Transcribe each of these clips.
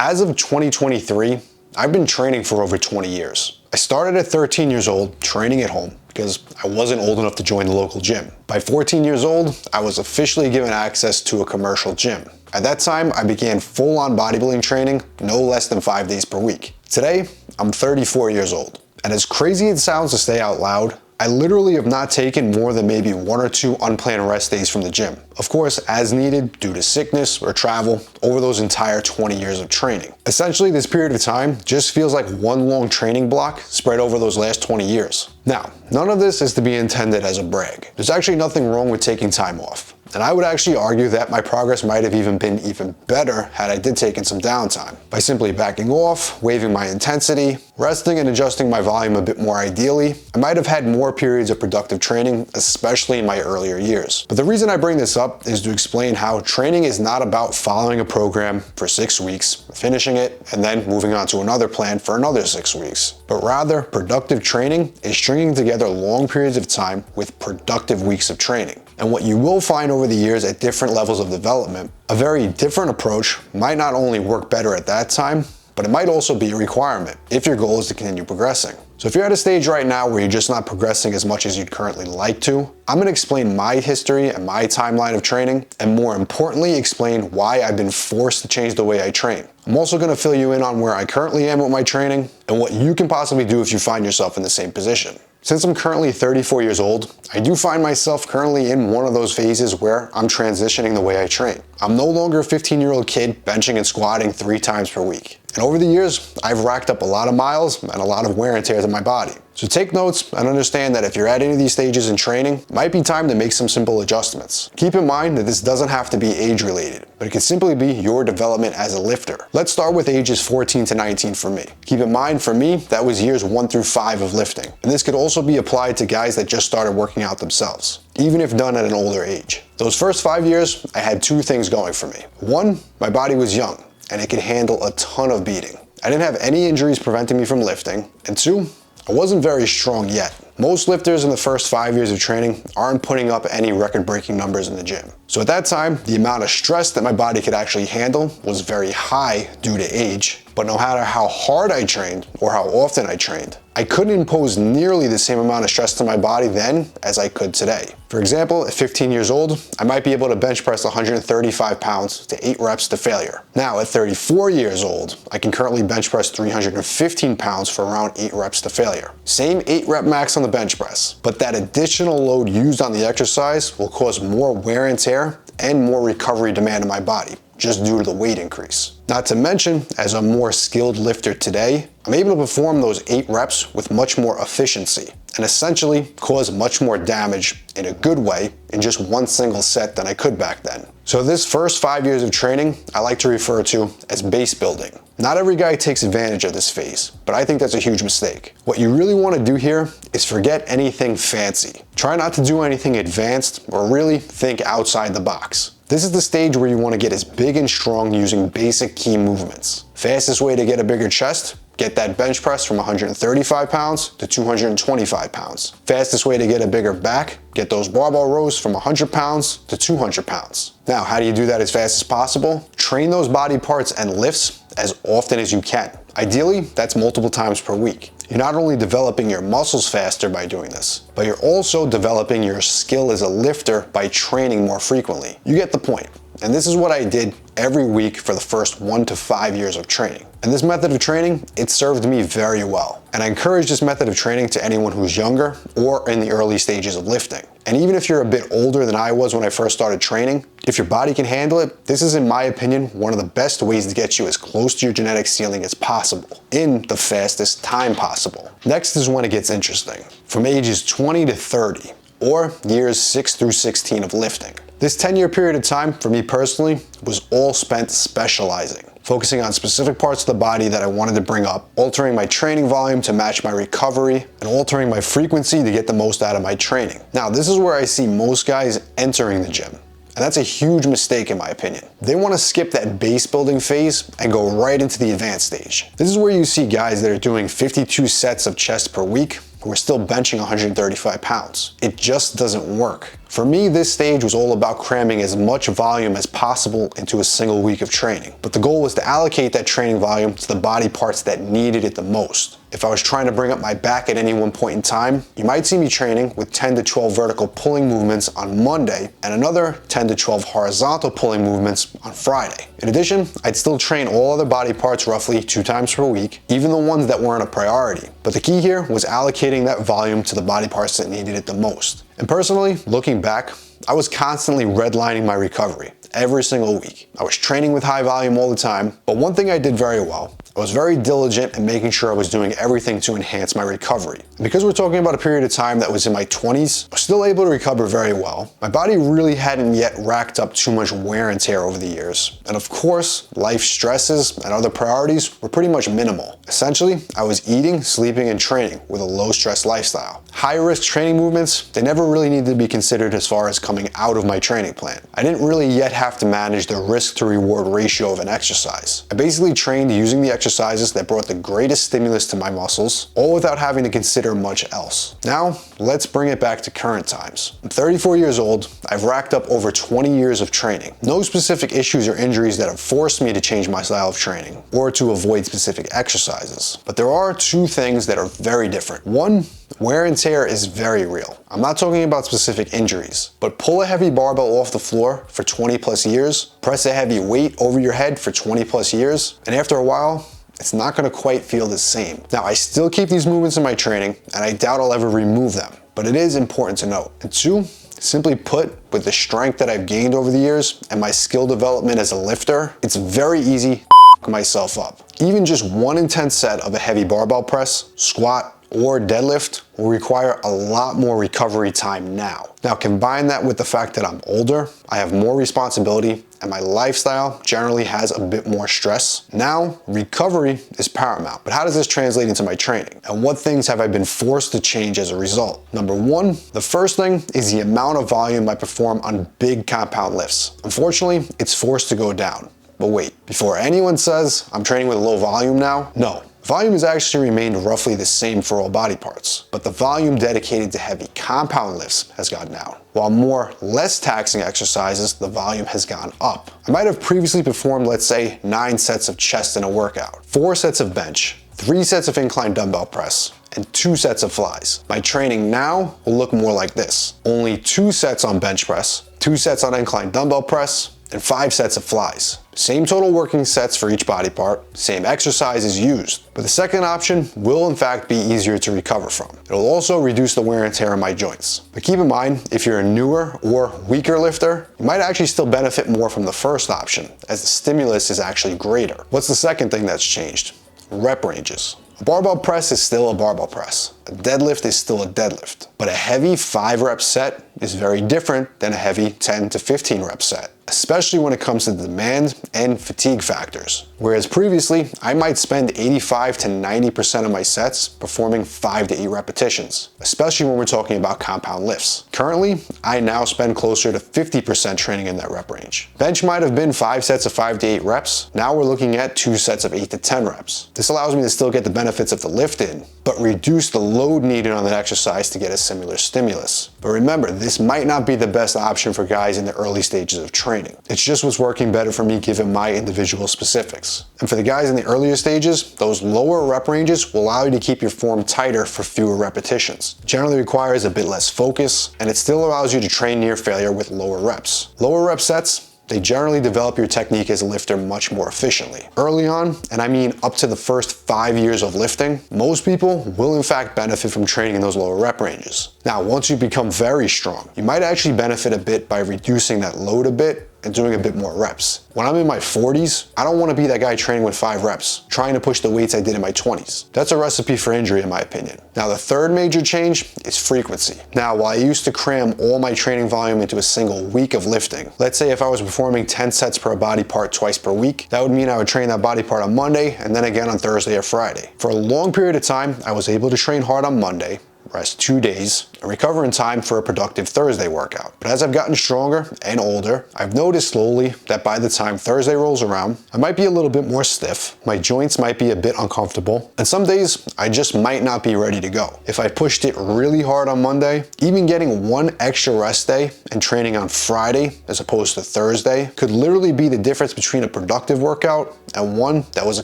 As of 2023, I've been training for over 20 years. I started at 13 years old, training at home, because I wasn't old enough to join the local gym. By 14 years old, I was officially given access to a commercial gym. At that time, I began full-on bodybuilding training, no less than 5 days per week. Today, I'm 34 years old. And as crazy it sounds to say out loud, I literally have not taken more than maybe 1 or 2 unplanned rest days from the gym. Of course, as needed due to sickness or travel over those entire 20 years of training. Essentially, this period of time just feels like one long training block spread over those last 20 years. Now, none of this is to be intended as a brag. There's actually nothing wrong with taking time off. And I would actually argue that my progress might have been even better had I did taken some downtime. By simply backing off, waiving my intensity, resting and adjusting my volume a bit more ideally, I might have had more periods of productive training, especially in my earlier years. But the reason I bring this up is to explain how training is not about following a program for 6 weeks, finishing it, and then moving on to another plan for another 6 weeks. But rather, productive training is stringing together long periods of time with productive weeks of training. And what you will find over the years at different levels of development, a very different approach might not only work better at that time, but it might also be a requirement if your goal is to continue progressing. So if you're at a stage right now where you're just not progressing as much as you'd currently like to, I'm going to explain my history and my timeline of training, and more importantly, explain why I've been forced to change the way I train. I'm also going to fill you in on where I currently am with my training and what you can possibly do if you find yourself in the same position. Since I'm currently 34 years old, I do find myself currently in one of those phases where I'm transitioning the way I train. I'm no longer a 15-year-old kid benching and squatting 3 times per week. And over the years, I've racked up a lot of miles and a lot of wear and tear to my body. So take notes and understand that if you're at any of these stages in training, it might be time to make some simple adjustments. Keep in mind that this doesn't have to be age-related, but it can simply be your development as a lifter. Let's start with ages 14 to 19 for me. Keep in mind, for me, that was years 1 through 5 of lifting. And this could also be applied to guys that just started working out themselves, even if done at an older age. Those first 5 years, I had 2 things going for me. 1, my body was young, and it could handle a ton of beating. I didn't have any injuries preventing me from lifting. And 2, I wasn't very strong yet. Most lifters in the first 5 years of training aren't putting up any record-breaking numbers in the gym. So at that time, the amount of stress that my body could actually handle was very high due to age. But no matter how hard I trained or how often I trained, I couldn't impose nearly the same amount of stress to my body then as I could today. For example, at 15 years old, I might be able to bench press 135 pounds to 8 reps to failure. Now at 34 years old, I can currently bench press 315 pounds for around 8 reps to failure. Same 8 rep max on the bench press, but that additional load used on the exercise will cause more wear and tear and more recovery demand in my body, just due to the weight increase. Not to mention, as a more skilled lifter today, I'm able to perform those 8 reps with much more efficiency and essentially cause much more damage in a good way in just one single set than I could back then. So this first 5 years of training, I like to refer to as base building. Not every guy takes advantage of this phase, but I think that's a huge mistake. What you really want to do here is forget anything fancy. Try not to do anything advanced or really think outside the box. This is the stage where you want to get as big and strong using basic key movements. Fastest way to get a bigger chest? Get that bench press from 135 pounds to 225 pounds. Fastest way to get a bigger back? Get those barbell rows from 100 pounds to 200 pounds. Now, how do you do that as fast as possible? Train those body parts and lifts as often as you can. Ideally, that's multiple times per week. You're not only developing your muscles faster by doing this, but you're also developing your skill as a lifter by training more frequently. You get the point. And this is what I did every week for the first 1 to 5 years of training. And this method of training, it served me very well. And I encourage this method of training to anyone who's younger or in the early stages of lifting. And even if you're a bit older than I was when I first started training, if your body can handle it, this is, in my opinion, one of the best ways to get you as close to your genetic ceiling as possible in the fastest time possible. Next is when it gets interesting. From ages 20 to 30, or years 6 through 16 of lifting. This 10-year period of time, for me personally, was all spent specializing, focusing on specific parts of the body that I wanted to bring up, altering my training volume to match my recovery, and altering my frequency to get the most out of my training. Now, this is where I see most guys entering the gym. And that's a huge mistake in my opinion. They want to skip that base building phase and go right into the advanced stage. This is where you see guys that are doing 52 sets of chest per week who are still benching 135 pounds. It just doesn't work. For me, this stage was all about cramming as much volume as possible into a single week of training. But the goal was to allocate that training volume to the body parts that needed it the most. If I was trying to bring up my back at any one point in time, you might see me training with 10 to 12 vertical pulling movements on Monday and another 10 to 12 horizontal pulling movements on Friday. In addition, I'd still train all other body parts roughly 2 times per week, even the ones that weren't a priority. But the key here was allocating that volume to the body parts that needed it the most. And personally, looking back, I was constantly redlining my recovery every single week. I was training with high volume all the time, but one thing I did very well, I was very diligent in making sure I was doing everything to enhance my recovery. And because we're talking about a period of time that was in my 20s, I was still able to recover very well. My body really hadn't yet racked up too much wear and tear over the years. And of course, life stresses and other priorities were pretty much minimal. Essentially, I was eating, sleeping, and training with a low stress lifestyle. High risk training movements, they never really needed to be considered as far as coming out of my training plan. I didn't really yet have to manage the risk to reward ratio of an exercise. I basically trained using the exercises that brought the greatest stimulus to my muscles, all without having to consider much else. Now, let's bring it back to current times. I'm 34 years old, I've racked up over 20 years of training. No specific issues or injuries that have forced me to change my style of training, or to avoid specific exercises. But there are 2 things that are very different. One, wear and tear is very real. I'm not talking about specific injuries, but pull a heavy barbell off the floor for 20 plus years, press a heavy weight over your head for 20 plus years, and after a while, it's not gonna quite feel the same. Now, I still keep these movements in my training, and I doubt I'll ever remove them, but it is important to note. And 2, simply put, with the strength that I've gained over the years and my skill development as a lifter, it's very easy to f myself up. Even just one intense set of a heavy barbell press, squat, or deadlift will require a lot more recovery time now. Now combine that with the fact that I'm older, I have more responsibility, and my lifestyle generally has a bit more stress. Now, recovery is paramount. But how does this translate into my training? And what things have I been forced to change as a result? Number 1, the first thing is the amount of volume I perform on big compound lifts. Unfortunately, it's forced to go down. But wait, before anyone says I'm training with low volume now, no. Volume has actually remained roughly the same for all body parts, but the volume dedicated to heavy compound lifts has gone down. While more less taxing exercises, the volume has gone up. I might have previously performed, let's say, 9 sets of chest in a workout, 4 sets of bench, 3 sets of incline dumbbell press, and 2 sets of flies. My training now will look more like this. Only 2 sets on bench press, 2 sets on incline dumbbell press, and 5 sets of flies. Same total working sets for each body part, same exercises used. But the second option will in fact be easier to recover from. It'll also reduce the wear and tear on my joints. But keep in mind, if you're a newer or weaker lifter, you might actually still benefit more from the first option, as the stimulus is actually greater. What's the second thing that's changed? Rep ranges. A barbell press is still a barbell press. A deadlift is still a deadlift. But a heavy 5 rep set is very different than a heavy 10 to 15 rep set, especially when it comes to the demand and fatigue factors. Whereas previously, I might spend 85 to 90% of my sets performing 5 to 8 repetitions, especially when we're talking about compound lifts. Currently, I now spend closer to 50% training in that rep range. Bench might have been 5 sets of 5 to 8 reps. Now we're looking at 2 sets of 8 to 10 reps. This allows me to still get the benefits of the lift in, but reduce the load needed on that exercise to get a similar stimulus. But remember, this might not be the best option for guys in the early stages of training. It's just what's working better for me given my individual specifics. And for the guys in the earlier stages, those lower rep ranges will allow you to keep your form tighter for fewer repetitions. It generally requires a bit less focus, and it still allows you to train near failure with lower reps. Lower rep sets, they generally develop your technique as a lifter much more efficiently. Early on, and I mean up to the first 5 years of lifting, most people will in fact benefit from training in those lower rep ranges. Now, once you become very strong, you might actually benefit a bit by reducing that load a bit and doing a bit more reps. When I'm in my 40s, I don't want to be that guy training with 5 reps, trying to push the weights I did in my 20s. That's a recipe for injury in my opinion. Now the third major change is frequency. Now while I used to cram all my training volume into a single week of lifting, let's say if I was performing 10 sets per body part twice per week, that would mean I would train that body part on Monday and then again on Thursday or Friday. For a long period of time, I was able to train hard on Monday, rest 2 days, and recover in time for a productive Thursday workout. But as I've gotten stronger and older, I've noticed slowly that by the time Thursday rolls around, I might be a little bit more stiff, my joints might be a bit uncomfortable, and some days I just might not be ready to go. If I pushed it really hard on Monday, even getting one extra rest day and training on Friday as opposed to Thursday could literally be the difference between a productive workout and one that was a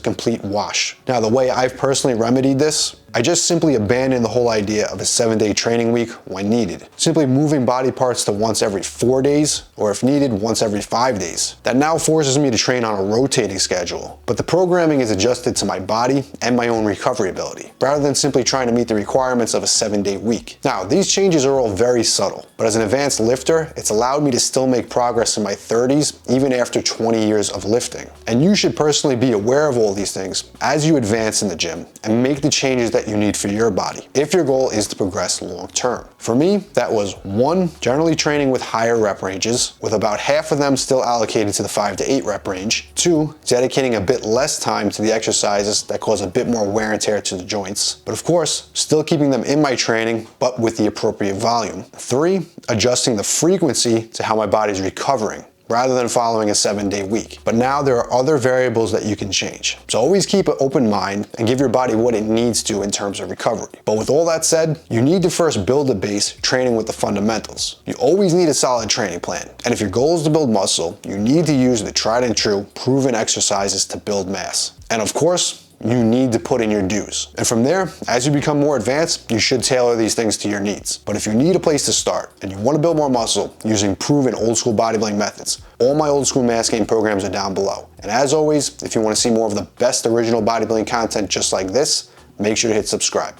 complete wash. Now, the way I've personally remedied this, I just simply abandoned the whole idea of a 7-day training week when needed. Simply moving body parts to once every 4 days, or if needed, once every 5 days. That now forces me to train on a rotating schedule, but the programming is adjusted to my body and my own recovery ability, rather than simply trying to meet the requirements of a 7-day week. Now, these changes are all very subtle, but as an advanced lifter, it's allowed me to still make progress in my 30s, even after 20 years of lifting. And you should personally be aware of all these things as you advance in the gym and make the changes that you need for your body if your goal is to progress long term. For me, that was 1, generally training with higher rep ranges, with about half of them still allocated to the 5 to 8 rep range. 2, dedicating a bit less time to the exercises that cause a bit more wear and tear to the joints, but of course, still keeping them in my training, but with the appropriate volume. 3, adjusting the frequency to how my body's recovering, rather than following a 7-day week. But now there are other variables that you can change. So always keep an open mind and give your body what it needs to in terms of recovery. But with all that said, you need to first build a base training with the fundamentals. You always need a solid training plan. And if your goal is to build muscle, you need to use the tried and true, proven exercises to build mass. And of course, you need to put in your dues. And from there, as you become more advanced, you should tailor these things to your needs. But if you need a place to start and you want to build more muscle using proven old school bodybuilding methods, all my old school mass gain programs are down below. And as always, if you want to see more of the best original bodybuilding content just like this, make sure to hit subscribe.